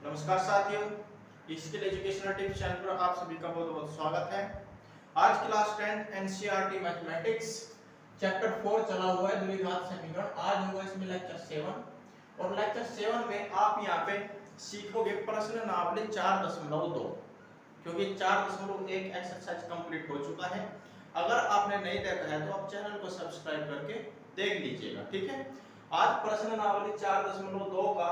नमस्कार साथियों, skill educational tips channel पर आप सभी का बहुत बहुत स्वागत है। आज क्लास 10 एनसीईआरटी मैथमेटिक्स चैप्टर 4 चला हुआ है द्विघात समीकरण। आज होगा इसमें लेक्चर 7 और लेक्चर 7 में आप यहाँ पे सीखोगे प्रश्न नावली 4.2, क्योंकि 4.1 एक्सरसाइज कंप्लीट हो चुका है। अगर आपने नहीं देखा है तो आप चैनल को सब्सक्राइब करके देख लीजिएगा, ठीक है। आज प्रश्न नावली 4.2 का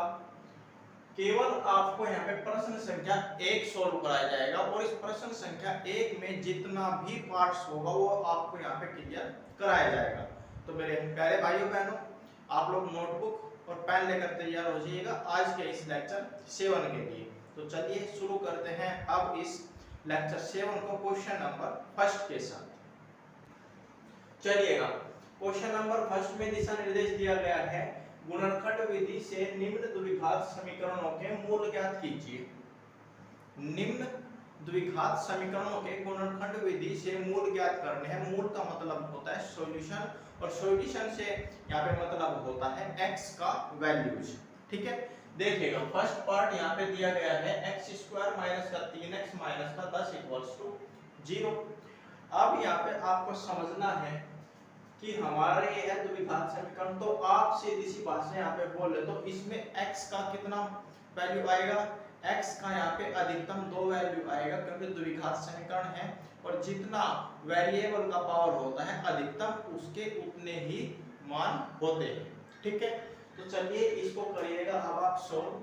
केवल आपको यहाँ पे प्रश्न संख्या 1 सोल्व कराया जाएगा और इस प्रश्न संख्या 1 में जितना भी पार्ट्स होगा वो आपको यहाँ पे क्लियर कराया जाएगा। तो मेरे प्यारे भाइयों बहनों, आप लोग नोटबुक और पेन लेकर तैयार हो जाइएगा आज के इस लेक्चर 7 के लिए। तो चलिए शुरू करते हैं अब इस लेक्चर 7 को क्वेश्चन नंबर 1 के साथ। चलिएगा, क्वेश्चन नंबर 1 में दिशा निर्देश दिया गया है, गुणनखंड विधि से निम्न द्विघात समीकरणों के मूल ज्ञात कीजिए। निम्न द्विघात समीकरणों के गुणनखंड विधि से मूल ज्ञात करने हैं। मूल का मतलब होता है सॉल्यूशन और सॉल्यूशन से यहाँ पे मतलब होता है x का वैल्यूज, ठीक है। देखिएगा, फर्स्ट पार्ट यहाँ पे दिया गया है x² माइनस का 3x माइनस का 10 इक्वल्स टू 0। अब यहाँ पे आपको समझना है कि हमारे ये है द्विघात समीकरण, तो आप सीधी सी बात से यहाँ पे बोले तो इसमें x का कितना वैल्यू आएगा, x का यहाँ पे अधिकतम 2 वैल्यू आएगा, क्योंकि द्विघात समीकरण है और जितना वेरिएबल का पावर होता है अधिकतम उसके उतने ही मान होते हैं, ठीक है। तो चलिए इसको करिएगा अब आप सोल्व।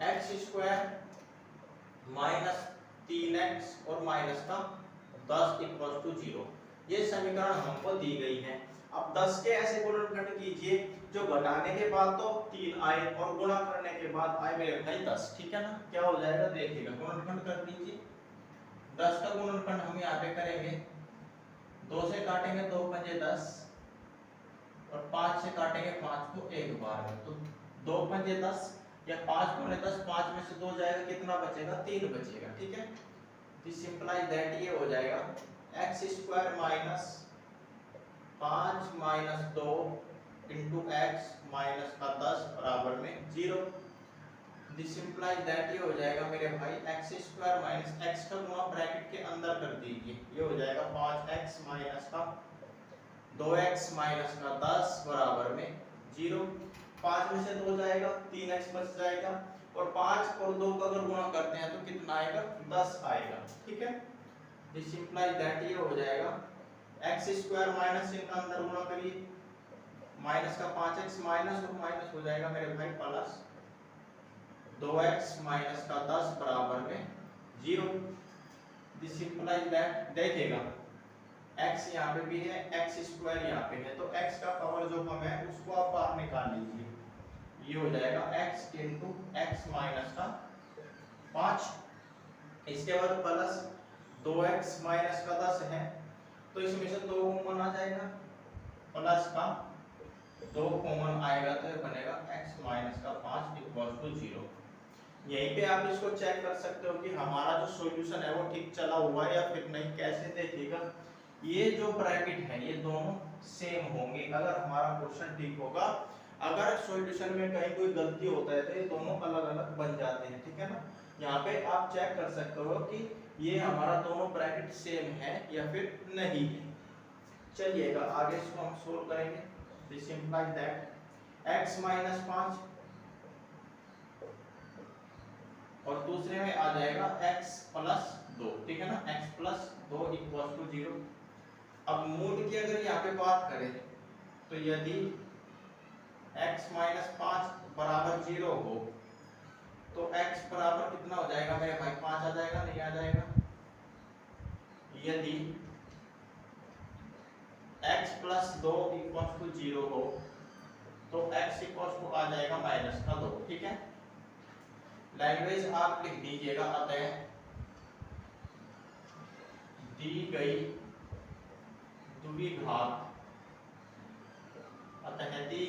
x² माइनस 3x और माइनस का 10 इक्वल टू 0, ये समीकरण हमको दी गई है। अब 10 के ऐसे गुणनखंड कीजिए जो घटाने के बाद तो 3 आए और गुणा करने के बाद आए मेरे भाई 10, ठीक है ना। क्या हो जाएगा देखिएगा, गुणनखंड कर दीजिए। 10 का गुणनखंड हम यहाँ पे करेंगे, 2 से काटेंगे 2 पंजे 10 और 5 से काटेंगे 5 को एक बार में, तो 2 पंजे 10 या 5 गुणे 10, 5 में से 2 जाएगा, कितना बचेगा 3 बचेगा, ठीक है। दिस इंप्लाइज दैट ये हो जाएगा x² minus 5 minus 2 into x minus का 10 बराबर में 0। दिस इंप्लाइज दैट ये हो जाएगा मेरे भाई x² माइनस x का गुणा ब्रैकेट के अंदर कर दीजिए, ये हो जाएगा 5x माइनस का 2x माइनस का 10 बराबर में 0। 5 में से 2 जाएगा, 3x बच जाएगा और 5 और 2 का अगर गुणा करते हैं तो कितना आएगा 10 आएगा, ठीक है। दिस इंप्लाइज दैट ये हो जाएगा x² माइनस इनका अंदर गुणा करिए, माइनस का 5x माइनस और माइनस हो जाएगा मेरे भाई प्लस 2x माइनस का 10 बराबर में 0। दिस इंप्लाइज दैट देखिएगा x यहाँ पे भी है, x² यहाँ पे है, तो x का पावर जो हम है उसको आप बाहर निकाल लीजिए, ये हो जाएगा x इंटू x माइनस का 5, इसके बाद प्लस 2x माइनस का 10 है, तो इसमें से 2 कॉमन आ जाएगा, प्लस का 2 कॉमन आएगा तो ये बनेगा x माइनस का 5 इक्वल टू 0। यहीं पे आप इसको चेक कर सकते हो कि हमारा जो सॉल्यूशन है वो ठीक चला हुआ है या फिर नहीं। कैसे देखिएगा, ये जो ब्रैकेट है ये दोनों सेम होंगे अगर हमारा क्वेश्चन ठीक होगा। अगर सॉल्यूशन में कहीं कोई गलती होता है तो ये दोनों अलग अलग बन जाते हैं, ठीक है ना। यहाँ पे आप चेक कर सकते हो कि ये हमारा दोनों ब्रैकेट सेम है या फिर नहीं है। चलिएगा आगे इसको हम सोल्व करेंगे। This implies that x minus 5 और दूसरे में आ जाएगा x प्लस 2, ठीक है ना, x प्लस 2 इक्वल टू 0। अब मूल की अगर यहाँ पे बात करें तो यदि x माइनस 5 बराबर 0 हो तो x बराबर कितना हो जाएगा मेरे भाई 5 आ जाएगा, नहीं आ जाएगा। यदि x प्लस 2 इक्वल टू 0 हो तो x इक्वल टू आ जाएगा माइनस का 2, ठीक है। लैंग्वेज आप लिख दीजिएगा, अतः दी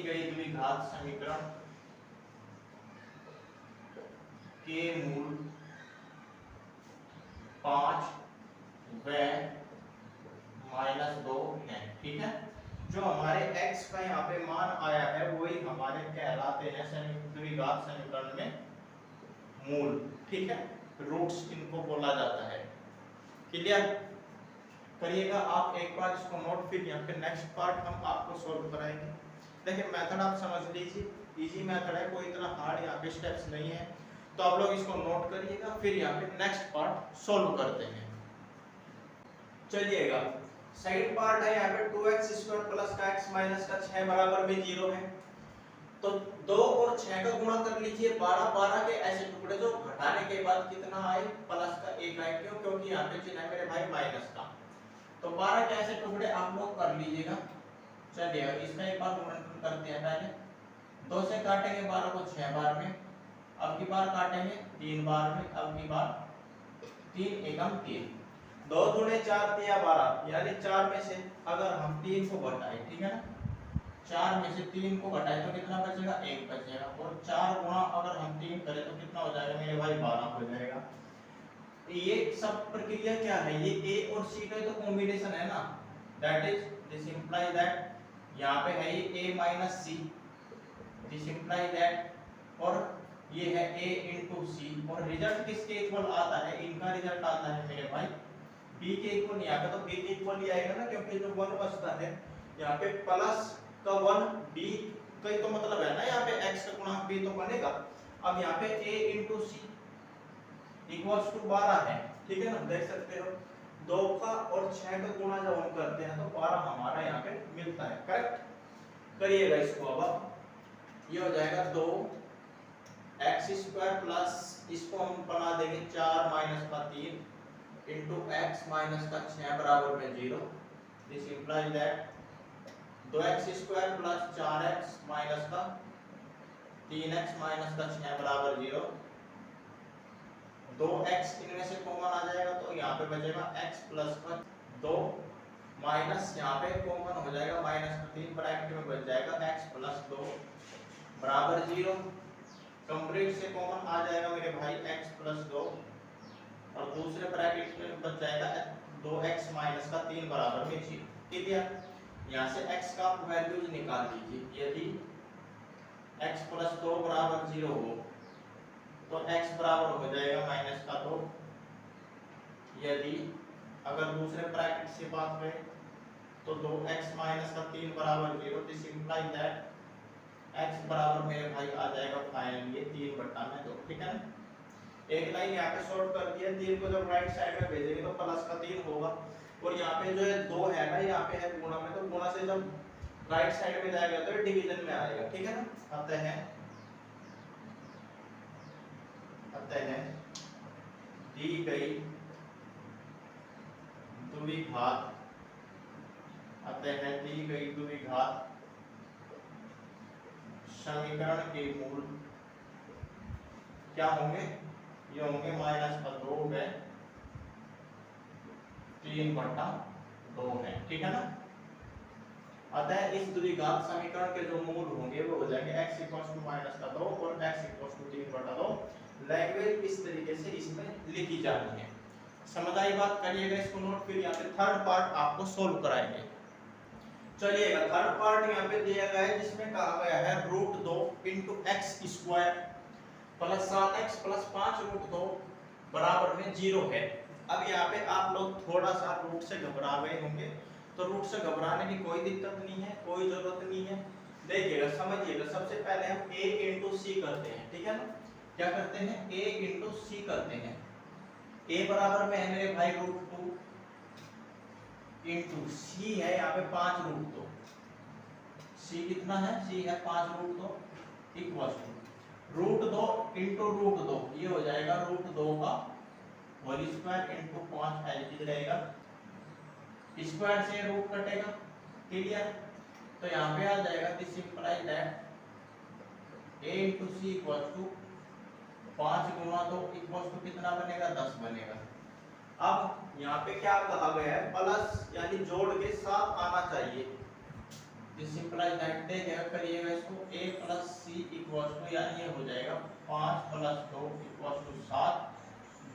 गई द्विघात समीकरण के मूल 5 व -2 है, ठीक है। जो हमारे x का यहाँ पे मान आया है वही हमारे कहलाते हैं द्विघात समीकरण में मूल, ठीक है, रूट्स इनको बोला जाता है। क्लियर करिएगा आप एक बार इसको नोट, फिर यहाँ पे नेक्स्ट पार्ट हम आपको सॉल्व कराएंगे। देखिए मेथड आप समझ लीजिए, इजी मेथड है, कोई इतना हार्ड यहाँ पे स्टेप्स नहीं है, तो आप लोग इसको नोट करिएगा, फिर यहाँ पे नेक्स्ट पार्ट सॉल्व करते हैं। चलिएगा सेकंड पार्ट है यहाँ पे 2x² प्लस का x माइनस का 6 बराबर में 0 है। तो 2 और 6 का गुणा कर लीजिए, 12 12 के ऐसे टुकड़े जो घटाने के बाद कितना आए, प्लस का 1 आए। क्यों? क्योंकि यहाँ पे चिन्ह है मेरे भाई माइनस का। तो 12 के ऐसे टुकड़े आप लोग कर लीजिएगा। चलिए इसका एक बार गुणनफल करते हैं। पहले 2 से काटेंगे 12 को 6 बार में, अब की बार काटेंगे 3 बार में, अब की बार 3 एकम 3, 2 दूने 4 तिया 12, यानी 4 में से अगर हम 3 को घटाएं, ठीक है ना, 4 में से 3 को घटाएं तो कितना बचेगा, 1 बचेगा। और 4 गुणा अगर हम 3 करें तो कितना हो जाएगा मेरे भाई, 12 हो जाएगा। ये सब प्रक्रिया क्या है, ये a और c का तो कॉम्बिनेशन है ना, that is this imply that यहाँ पे है ये a minus c, this imply that, और ये है a इंटू c, और रिजल्ट किसके इक्वल आता है, इनका रिजल्ट आता है मेरे भाई b के इक्वल। यहाँ पे तो b के इक्वल ही आएगा ना, क्योंकि जो 1 बचता है यहाँ पे प्लस का 1 b का तो मतलब है ना, यहाँ पे x का गुणांक b तो बनेगा। अब यहाँ पे a into c equals to 12 है, ठीक है ना, देख सकते हो 2 का और 6 का गुणा जब हम करते हैं तो 12 हमारा यहाँ पे मिलता है। करेक्ट करिएगा इसको। अब ये हो जाएगा 2x² प्लस, इसको हम बना देंगे 4 माइनस का 3 इंटू x माइनस का 6 बराबर में 0, this implies that 2x² plus 4x minus का 3x माइनस का 6 बराबर 0, 2x इनमें से कॉमन आ जाएगा तो यहाँ पे बचेगा x प्लस का 2 माइनस यहाँ पे कॉमन हो जाएगा माइनस का 3, ब्रैकेट में बच जाएगा x प्लस 2 बराबर 0। कंप्लीट से कॉमन आ जाएगा मेरे भाई x प्लस 2, और दूसरे ब्रैकेट में बच जाएगा 2x माइनस का 3 बराबर में 0। क्लियर? यहाँ से x का वैल्यूज निकाल लीजिए। यदि x प्लस 2 बराबर 0 हो तो x बराबर हो जाएगा माइनस का 2। यदि अगर दूसरे ब्रैकेट से बात करें तो 2x माइनस का 3 बराबर 0, दिस इंप्लाइज दैट x बराबर मेरे भाई आ जाएगा फाइनली 3/2, ठीक है ना। एक लाइन यहाँ पे शॉर्ट कर दिया, 3 को जब राइट साइड में भेजेंगे तो प्लस का 3 होगा, और यहाँ पे जो है 2 है ना, यहाँ पे है गुणा में, तो गुणा से जब राइट साइड में जाएगा तो डिवीजन में आएगा, ठीक है ना। अतः दी गई द्विघात, समीकरण के मूल क्या होंगे, ये होंगे माइनस का 2 है 3/2 है, ठीक है ना। अतः इस द्विघात समीकरण के जो मूल होंगे वो हो जाएंगे x = -2 और x = 3/2। लैंग्वेज इस तरीके से इसमें लिखी जानी है। समझ आई बात? करिएगा इसको नोट, फिर यहाँ पे थर्ड पार्ट आपको सोल्व कराएंगे। चलिएगा थर्ड पार्ट यहाँ पे दिया गया है, जिसमें कहा गया है √2 × x² प्लस 7x प्लस 5√2 बराबर में 0 है। अब यहाँ पे आप लोग थोड़ा सा रूट से घबरा गए होंगे, तो रूट से घबराने की कोई दिक्कत नहीं है, कोई जरूरत नहीं है। देखिएगा समझिएगा, सबसे पहले हम a × c करते हैं, ठीक है ना। क्या करते हैं, a × c करते हैं। a बराबर में है मेरे भाई √2 इंटू c है यहाँ पे 5√2, c कितना है, c है 5√2 इक्वल टू √2 इंटू √2, ये हो जाएगा √2 का होल स्क्वायर इंटू 5 एलजी रहेगा, स्क्वायर से रूट कटेगा। क्लियर? तो यहाँ पे आ जाएगा this implies that a × c equal to 5 × 2 equal to कितना बनेगा, 10 बनेगा। अब यहाँ पे क्या कहा गया है, प्लस यानी जोड़ के साथ आना चाहिए। दिस इंप्लाइज दैट देखिएगा, करिएगा इसको a + c इक्वल टू, यानी ये हो जाएगा 5 + 2 इक्वल टू 7,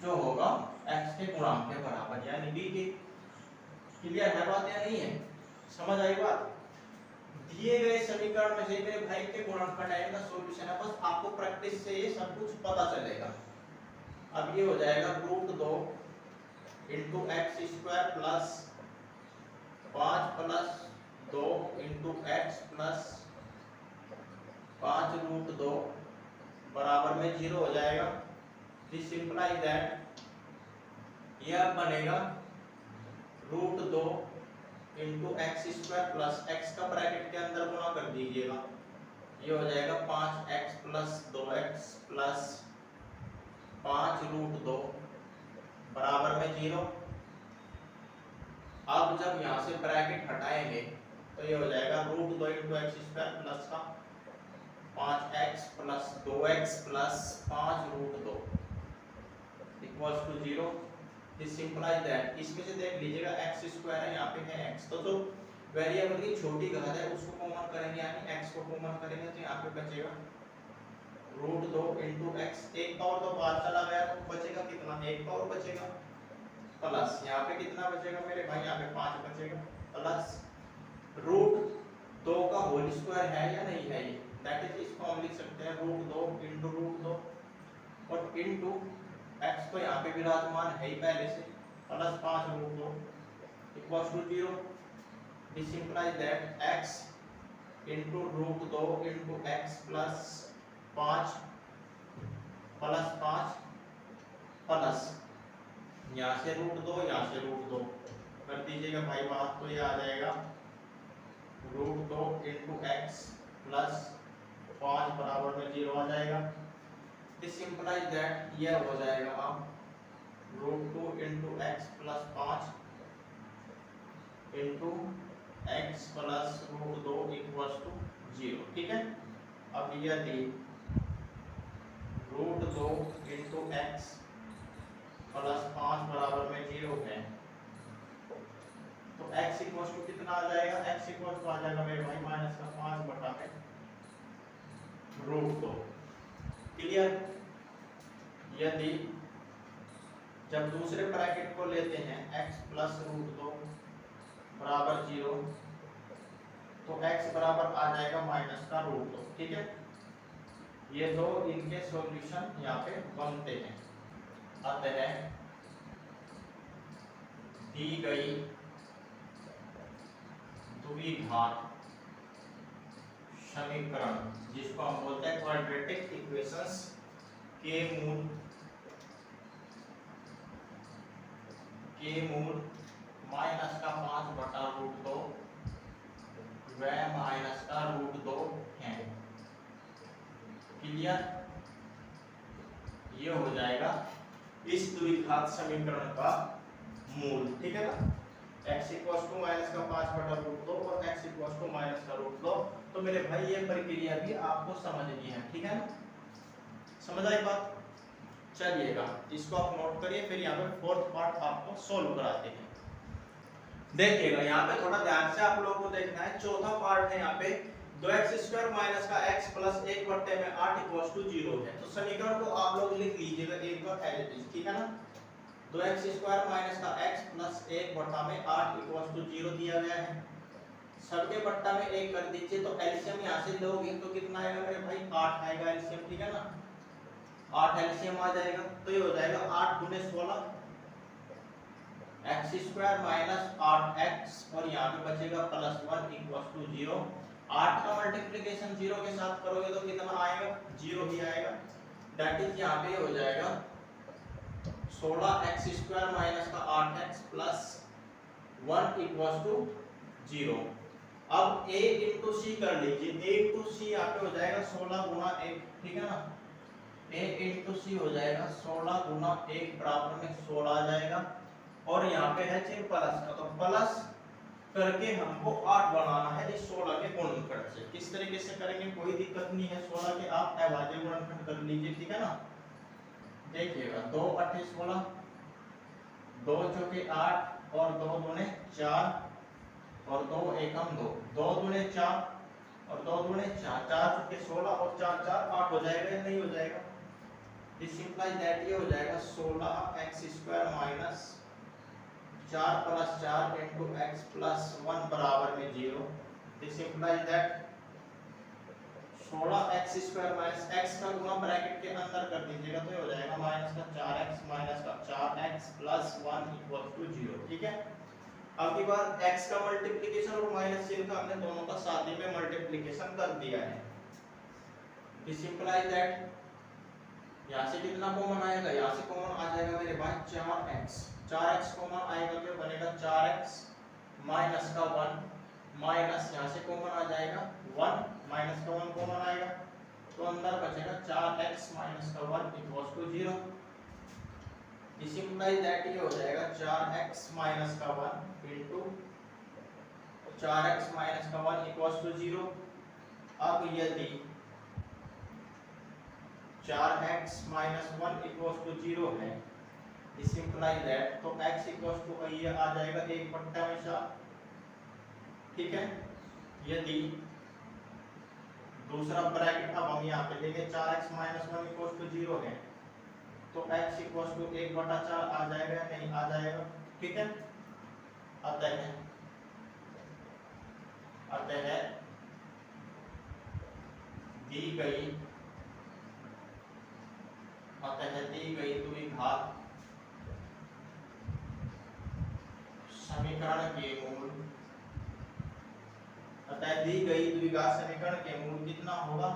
जो होगा x के गुणांक के बराबर यानी b के। क्लियर है बात या नहीं है? समझ आई बात? दिए गए समीकरण में से मेरे भाई के गुणांक का सॉल्यूशन है, बस आपको प्रैक्टिस से ये सब कुछ पता चलेगा। अब ये हो जाएगा root 2 into x square plus 5 plus 2 into x plus 5 root 2 बराबर में 0 हो जाएगा। दिस इंप्लाइज दैट ये अब बनेगा root 2 into x square plus x का ब्रैकेट के अंदर गुणा कर दीजिएगा, ये हो जाएगा 5x plus 2x plus 5 root 2 बराबर में 0। अब जब यहाँ से ब्रैकेट हटाएंगे तो ये हो जाएगा root 2 into x square plus का 5x plus 2x plus 5 root 2 equals to 0। This simplifies that इसमें से देख लीजिएगा एक्स स्क्वायर है, यहाँ पे है x, तो जो वेरिएबल की छोटी घात है उसको कॉमन करेंगे, यानी x को कॉमन करेंगे तो यहाँ पे बचेगा रूट 2 इंटू एक्स, एक पावर तो बाहर चला गया तो बचेगा कितना, एक पावर बचेगा, प्लस यहाँ पे कितना बचेगा मेरे भाई, यहाँ पे 5 बचेगा, प्लस रूट 2 का होल स्क्वायर है या नहीं है, ये दैट इज इसको हम लिख सकते हैं रूट 2 इंटू रूट 2 और इंटू एक्स तो यहाँ पे विराजमान है ही पहले से, plus 5 root 2 equals to 0। This implies that x into root 2 into x plus 5 plus 5 plus यहाँ से रूट 2 यहाँ से रूट 2 कर दीजिएगा भाई बात, तो ये आ जाएगा रूट 2 इंटू एक्स प्लस 5 बराबर में 0 आ जाएगा। दिस इंप्लाइज दैट यह हो जाएगा अब root 2 into x plus 5 into x plus root 2 equals to 0, ठीक है। अब यदि रूट 2 इंटू एक्स प्लस 5 बराबर में 0 है तो x इक्वल्स टू कितना आ जाएगा, x इक्वल्स टू आ जाएगा मेरे भाई माइनस का 5 बटा में रूट 2। क्लियर। यदि जब दूसरे ब्रैकेट को लेते हैं x प्लस रूट 2 बराबर 0 तो x बराबर आ जाएगा माइनस का रूट 2, ठीक है। ये दो इनके सॉल्यूशन यहाँ पे बनते हैं। अतः दी गई द्विघात समीकरण जिसको हम बोलते हैं क्वाड्रेटिक इक्वेशंस के मूल माइनस का 5 बटा रूट 2 व माइनस का रूट 2 है। क्लियर। ये हो जाएगा इस द्विघात समीकरण का मूल, ठीक है ना। x इक्वल्स टू माइनस का 5 बटा रूट 2 और x इक्वल्स टू माइनस का रूट 2। तो मेरे भाई ये प्रक्रिया भी आपको समझनी है, ठीक है ना। समझ आई बात। चलिएगा इसको आप नोट करिए, फिर यहाँ पे फोर्थ पार्ट आपको सोल्व कराते हैं। देखिएगा यहाँ पे थोड़ा ध्यान से आप लोगों को देखना है। चौथा पार्ट है यहाँ पे 2x² माइनस का x प्लस 1 बट्टे में 8 इक्वल्स टू 0 है। तो समीकरण को आप लोग लिख लीजिएगा एक बार एज इट इज, ठीक है ना। 2x² माइनस का x प्लस 1 बट्टा में 8 इक्वल्स टू 0 दिया गया है। सबके बट्टा में 1 कर दीजिए तो एलसीएम यहाँ से लोगे तो कितना आएगा मेरे भाई, 8 आएगा एलसीएम, ठीक है ना। 8 एलसीएम आ जाएगा तो ये हो जाएगा 8 गुने 16 x² माइनस 8x और यहाँ पे बचेगा प्लस 1 इक्वल्स टू 0। 8 का मल्टीप्लिकेशन 0 के साथ करोगे तो कितना आएगा, 0 ही आएगा। दैट इज यहाँ पे हो जाएगा 16x² माइनस का 8x प्लस 1 इक्वल्स टू 0। अब a इंटू सी कर लीजिए। a इंटू सी यहाँ पे हो जाएगा 16 गुना 1, ठीक है ना। a इंटू सी हो जाएगा 16 गुना 1 बराबर में 16 आ जाएगा और यहाँ पे है चिन्ह प्लस का, तो प्लस करके हमको 8 बनाना है इस 16 के गुणनखंड से। किस तरीके से करेंगे कोई दिक्कत नहीं है, 16 के आप अभाज्य गुणनखंड कर लीजिए, ठीक है ना। देखिएगा 2 8 16, 2 चौके 8 और 2 दूने 4 और 2 एकम 2, 2 दूने 4 और 2 दूने 4, 4 चौके 16 और 4 4 8 हो जाएगा या नहीं हो जाएगा। दिस इंप्लाइज दैट ये हो जाएगा 16x² minus 4 plus 4 into x plus 1 बराबर में 0। This implies that 16x² minus x का गुना ब्रैकेट के अंदर कर दीजिएगा तो ये हो जाएगा माइनस का 4x माइनस का 4x प्लस 1 इक्वल टू 0। ठीक है, अब की बार x का मल्टीप्लिकेशन और माइनस चिन्ह का हमने दोनों का साथ ही में मल्टीप्लिकेशन कर दिया है। दिस इंप्लाइज दैट यहां से कितना कॉमन आएगा, यहां से कॉमन आ जाएगा मेरे पास 4x कॉमन आएगा तो बनेगा 4x माइनस का 1 माइनस यहां से कॉमन आ जाएगा 1 माइनस का 1 कॉमन आएगा तो अंदर बचेगा 4x माइनस का 1 equals to 0। This implies that ये हो जाएगा 4x माइनस का 1 इनटू 4x माइनस का 1 इक्वल्स टू 0। अब यदि 4x माइनस 1 इक्वल्स टू 0 है, दिस इंप्लाइज दैट तो x इक्वल्स टू ये आ जाएगा 1/4। ठीक है, यदि दूसरा ब्रैकेट अब हम यहाँ पे लेंगे 4x माइनस 1 इक्वल्स टू 0 है तो x इक्वल्स टू 1/4 आ जाएगा, नहीं आ जाएगा। ठीक है, अतः दी गई द्विघात समीकरण के मूल, अतः दी गई द्विघात समीकरण के मूल कितना होगा,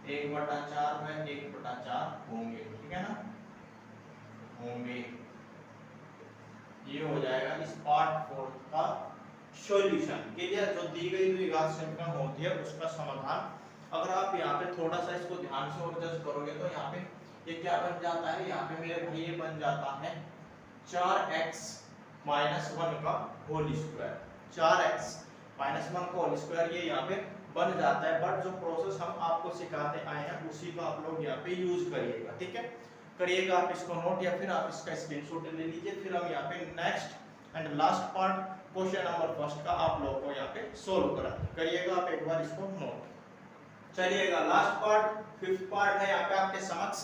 1/4 में 1/4 होंगे। ठीक है ना, होंगे। ये हो जाएगा इस पार्ट 4 का सॉल्यूशन। क्लियर, जो दी गई द्विघात समीकरण होती है उसका समाधान। अगर आप यहाँ पे थोड़ा सा इसको ध्यान से और जज करोगे तो यहाँ पे ये क्या बन जाता है, यहाँ पे मेरे भाई ये बन जाता है 4x माइनस 1 का होल स्क्वायर। 4x माइनस 1 का होल स्क्वायर ये यहाँ पे बन जाता है, बट जो प्रोसेस हम आपको सिखाते आए हैं उसी को आप लोग यहाँ पे यूज करिएगा। ठीक है, करिएगा आप इसको नोट या फिर आप इसका स्क्रीनशॉट ले लीजिए। फिर हम यहाँ पे next and last part question number first का आप लोगों को यहाँ पे सोल्व करिएगा आप एक बार इसको नोट। चलिएगा लास्ट पार्ट, फिफ्थ पार्ट है यहाँ पे आपके समक्ष।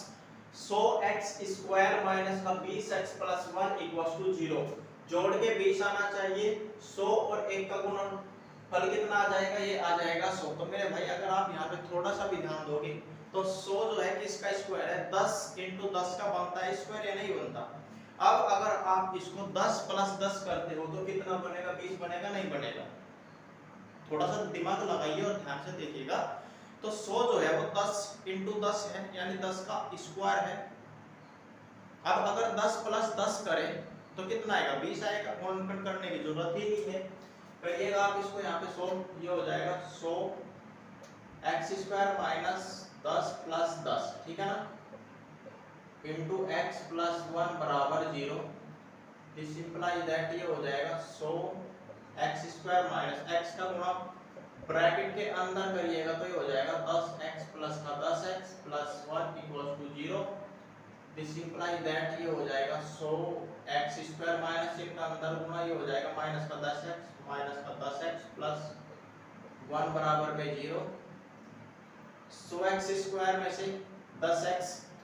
100x² माइनस का 20x प्लस 1 इक्वल्स टू 0। जोड़ के 20 आना चाहिए, 100 और 1 का गुणन फल कितना आ जाएगा, ये आ जाएगा 100। तो मेरे भाई अगर आप यहाँ पे थोड़ा सा भी ध्यान दोगे तो 100 जो है किसका स्क्वायर है, 10 इंटू 10 का बनता है स्क्वायर या नहीं बनता। अब अगर आप इसको 10 प्लस 10 करते हो तो कितना बनेगा, 20 बनेगा, नहीं बनेगा। थोड़ा सा दिमाग लगाइए और ध्यान से देखिएगा। तो 100 जो है वो 10 इंटू 10 है यानी 10 का स्क्वायर है। अब अगर 10 प्लस 10 करें तो कितना आएगा, 20 आएगा। कॉन्फिडेंट करने की जरूरत ही नहीं है। करिएगा आप इसको यहाँ पे सोल्व, ये हो जाएगा 100x² माइनस 10 प्लस 10, ठीक है ना, इंटू x प्लस 1 बराबर 0। दिस इंप्लाइज दैट ये हो जाएगा 100x² माइनस x का गुणा ब्रैकेट के अंदर करिएगा तो ये हो जाएगा 10x प्लस का 10x plus 1 equals to 0। This implies that ये हो जाएगा 100x² माइनस का अंदर गुणा ये हो जाएगा माइनस का 10x प्लस 1 बराबर में 0। 100x² में से 10x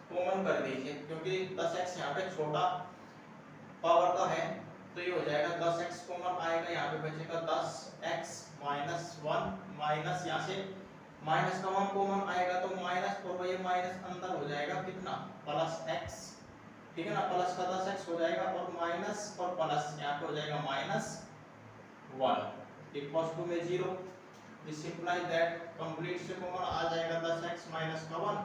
कॉमन कर दीजिए क्योंकि 10x यहाँ पे छोटा पावर का है तो ये हो जाएगा 10x कॉमन आएगा, यहाँ पे बचेगा 10x माइनस 1 माइनस यहाँ से माइनस का 1 कॉमन आएगा तो माइनस और ये माइनस अंदर हो जाएगा कितना, प्लस x। ठीक है ना, प्लस का 10x हो जाएगा और माइनस और प्लस यहाँ पे हो जाएगा माइनस 1 इक्वल्स टू में 0। दिस इंप्लाइज दैट कंप्लीट से कॉमन आ जाएगा 10x माइनस का 1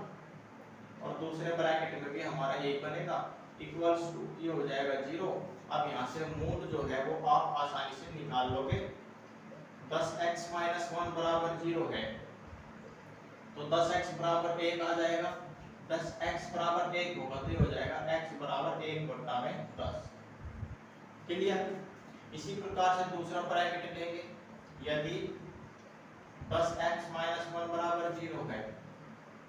और दूसरे ब्रैकेट में भी हमारा यही बनेगा इक्वल्स टू ये हो जाएगा 0। अब यहाँ से मूल जो है वो आप आसानी से निकाल लोगे। 10x माइनस 1 बराबर 0 है तो 10x बराबर 1 आ जाएगा। 10x बराबर 1 होगा तो ये हो जाएगा x बराबर 1 बटा में 10। क्लियर। इसी प्रकार से दूसरा ब्रैकेट लेंगे, यदि 10x माइनस 1 बराबर 0 है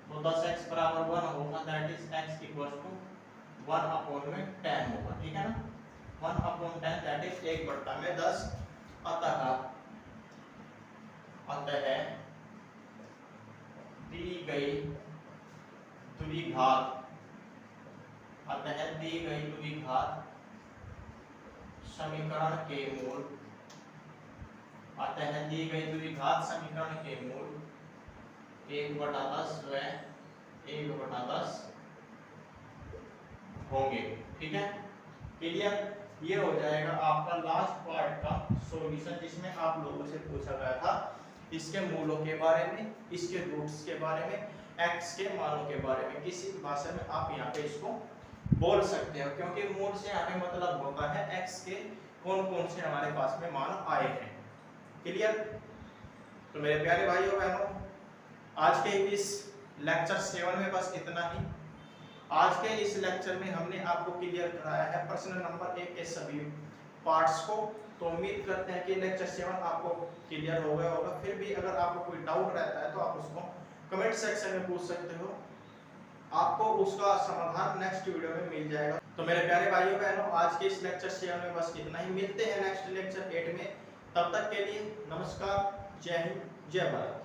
तो 10x बराबर 1 होगा, that is x equals to 1 upon में 10 होगा। ठीक है ना, 1 अपॉन 10 दैट इज 1 बटा में 10। अतः दी गई द्विघात समीकरण के मूल 1/10 व 1/10 होंगे। ठीक है, क्लियर। ये हो जाएगा आपका लास्ट पार्ट का सॉल्यूशन, जिसमें आप लोगों से पूछा गया था इसके मूलों के बारे में, इसके रूट्स के बारे में, x के मानों के बारे में। किसी भाषा में आप यहाँ पे इसको बोल सकते हो, क्योंकि मूल से यहाँ पे मतलब होता है x के कौन कौन से हमारे पास में मान आए हैं। क्लियर। तो मेरे प्यारे भाइयों बहनों, आज के इस लेक्चर 7 में बस इतना ही। आज के इस लेक्चर में हमने आपको क्लियर कराया है प्रश्न नंबर 1 के सभी पार्ट्स को। तो उम्मीद करते हैं कि लेक्चर 7 आपको क्लियर हो गया होगा। फिर भी अगर आपको कोई डाउट रहता है तो आप उसको कमेंट सेक्शन में पूछ सकते हो, आपको उसका समाधान नेक्स्ट वीडियो में मिल जाएगा। तो मेरे प्यारे भाइयों बहनों, आज के इस लेक्चर 7 में बस इतना ही। मिलते हैं नेक्स्ट लेक्चर 8 में। तब तक के लिए नमस्कार, जय हिंद, जय भारत।